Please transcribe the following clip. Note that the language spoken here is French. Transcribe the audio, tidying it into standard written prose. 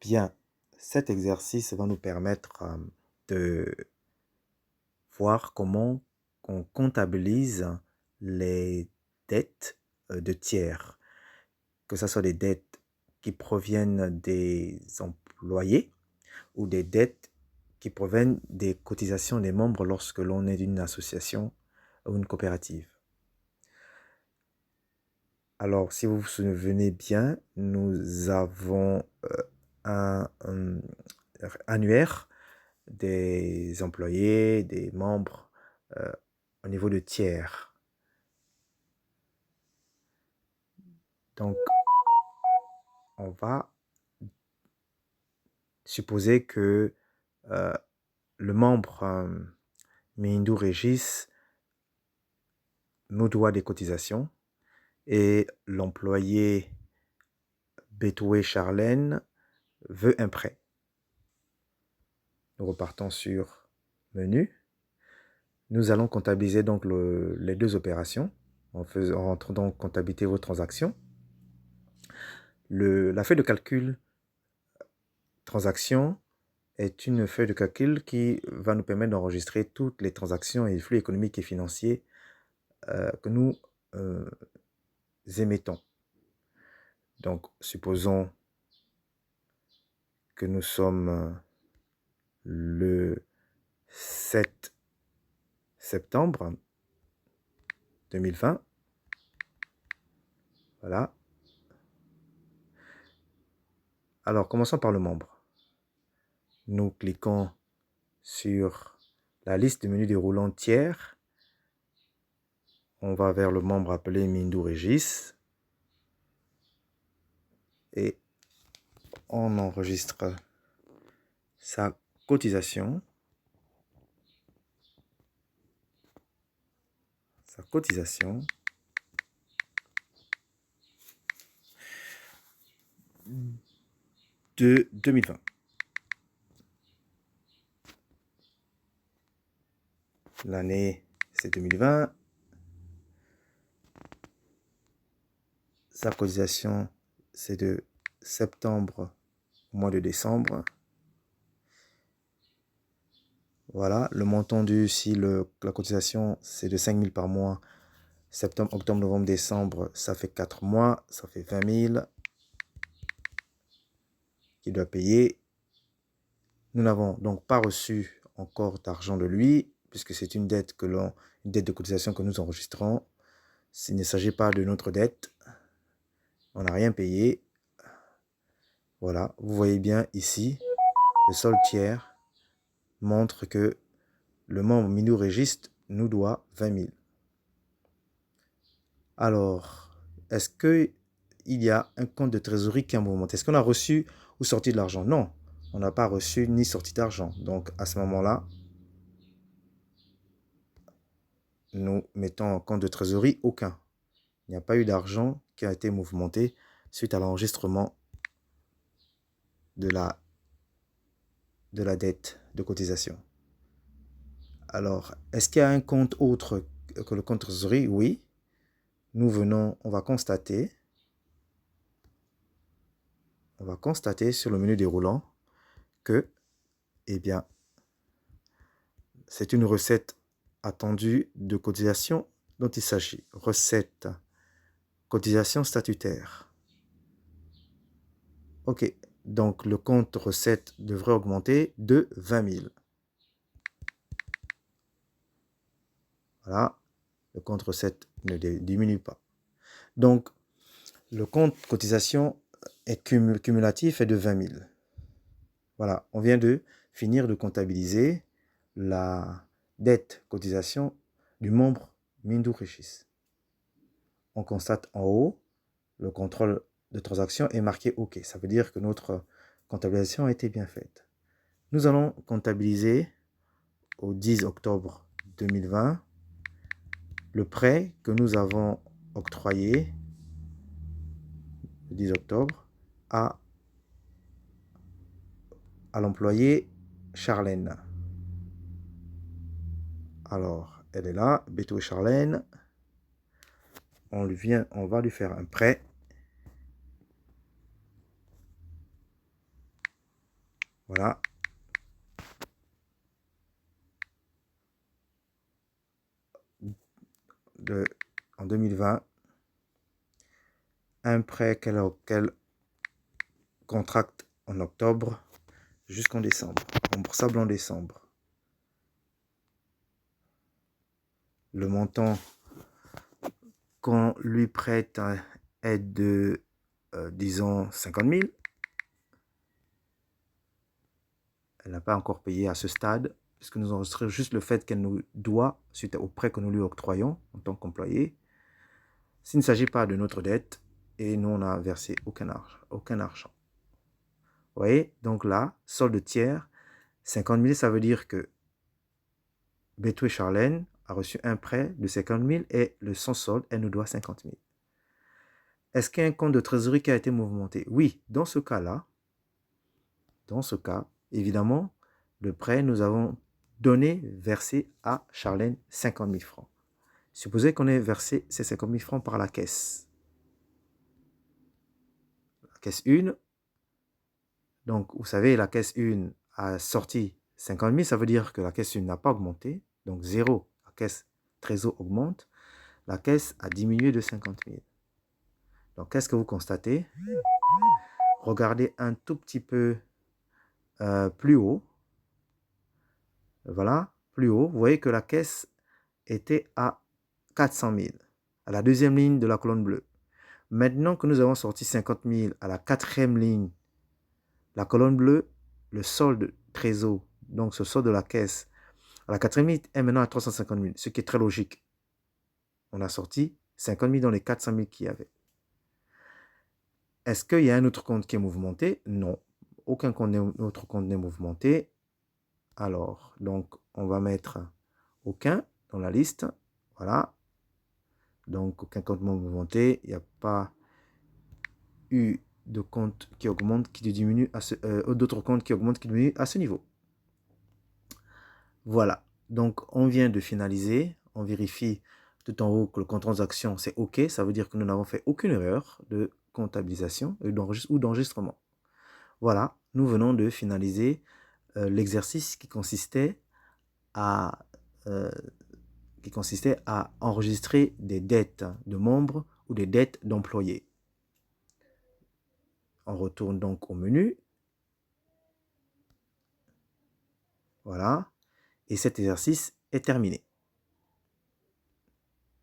Bien, cet exercice va nous permettre de voir comment on comptabilise les dettes de tiers, que ce soit des dettes qui proviennent des employés ou des dettes qui proviennent des cotisations des membres lorsque l'on est d'une association ou une coopérative. Alors, si vous vous souvenez bien, nous avons un annuaire des employés, des membres euh, au niveau de tiers. Donc, on va supposer que euh, le membre Mindou Régis nous doit des cotisations et l'employé Betoué Charlène veut un prêt. Nous repartons sur menu. Nous allons comptabiliser donc les deux opérations en rentrant donc comptabilité vos transactions. La feuille de calcul transaction est une feuille de calcul qui va nous permettre d'enregistrer toutes les transactions et les flux économiques et financiers que nous émettons. Donc, supposons que nous sommes le 7 septembre 2020. Voilà. Alors, commençons par le membre. Nous cliquons sur la liste de menus déroulants tiers. On va vers le membre appelé Mindou Régis. Et on enregistre sa cotisation. Sa cotisation de 2020. L'année, c'est 2020. Sa cotisation, c'est de septembre au mois de décembre. Voilà, le montant dû, si la cotisation, c'est de 5 000 par mois, septembre, octobre, novembre, décembre, ça fait 4 mois, ça fait 20 000 qu'il doit payer. Nous n'avons donc pas reçu encore d'argent de lui, puisque c'est une dette une dette de cotisation que nous enregistrons. S'il ne s'agit pas de notre dette, on n'a rien payé. Voilà, vous voyez bien ici, le solde tiers montre que le membre Mindou Régis nous doit 20 000. Alors, est-ce qu'il y a un compte de trésorerie qui est mouvementé? Est-ce qu'on a reçu ou sorti de l'argent? Non, on n'a pas reçu ni sorti d'argent. Donc, à ce moment-là, nous mettons en compte de trésorerie aucun. Il n'y a pas eu d'argent qui a été mouvementé suite à l'enregistrement de la dette de cotisation. Alors, est-ce qu'il y a un compte autre que le compte trésorerie? Oui. On va constater sur le menu déroulant que, eh bien, c'est une recette attendue de cotisation dont il s'agit. Recette, cotisation statutaire. Ok, donc le compte recette devrait augmenter de 20 000. Voilà, le compte recette ne diminue pas. Donc, le compte cotisation est cumulatif est de 20 000. Voilà, on vient de finir de comptabiliser la dette cotisation du membre Mindou Régis. On constate en haut, le contrôle de transaction est marqué OK. Ça veut dire que notre comptabilisation a été bien faite. Nous allons comptabiliser au 10 octobre 2020 le prêt que nous avons octroyé le 10 octobre à l'employé Charlène. Alors, elle est là, Beto et Charlène. On va lui faire un prêt Voilà. En 2020, un prêt qu'elle contracte en octobre jusqu'en décembre, remboursable en décembre. Le montant qu'on lui prête est de, disons, 50 000. Elle n'a pas encore payé à ce stade, puisque nous enregistrons juste le fait qu'elle nous doit suite au prêt que nous lui octroyons en tant qu'employé. S'il ne s'agit pas de notre dette, et nous, on n'a versé aucun argent. Vous voyez, donc là, solde tiers, 50 000, ça veut dire que Bétou et Charlène a reçu un prêt de 50 000 et le sans solde, elle nous doit 50 000. Est-ce qu'il y a un compte de trésorerie qui a été mouvementé? Oui, dans ce cas-là, évidemment, le prêt, nous avons versé à Charlène 50 000 francs. Supposez qu'on ait versé ces 50 000 francs par la caisse. La caisse 1, donc vous savez, la caisse 1 a sorti 50 000, ça veut dire que la caisse 1 n'a pas augmenté. Donc 0, la caisse trésor augmente. La caisse a diminué de 50 000. Donc qu'est-ce que vous constatez? Regardez un tout petit peu plus haut. Voilà, plus haut. Vous voyez que la caisse était à 400 000, à la deuxième ligne de la colonne bleue. Maintenant que nous avons sorti 50 000 à la quatrième ligne, la colonne bleue, le solde trésor, donc ce solde de la caisse, à la quatrième ligne est maintenant à 350 000, ce qui est très logique. On a sorti 50 000 dans les 400 000 qu'il y avait. Est-ce qu'il y a un autre compte qui est mouvementé? Non, aucun autre compte n'est mouvementé. Alors, donc, on va mettre aucun dans la liste. Voilà. Donc, aucun compte mouvementé. Il n'y a pas eu de compte qui augmente, qui diminue, d'autres comptes qui augmentent, qui diminuent à ce niveau. Voilà. Donc, on vient de finaliser. On vérifie tout en haut que le compte transaction, c'est OK. Ça veut dire que nous n'avons fait aucune erreur de comptabilisation ou d'enregistrement. Voilà. Nous venons de finaliser l'exercice qui consistait à enregistrer des dettes de membres ou des dettes d'employés. On retourne donc au menu. Voilà. Et cet exercice est terminé.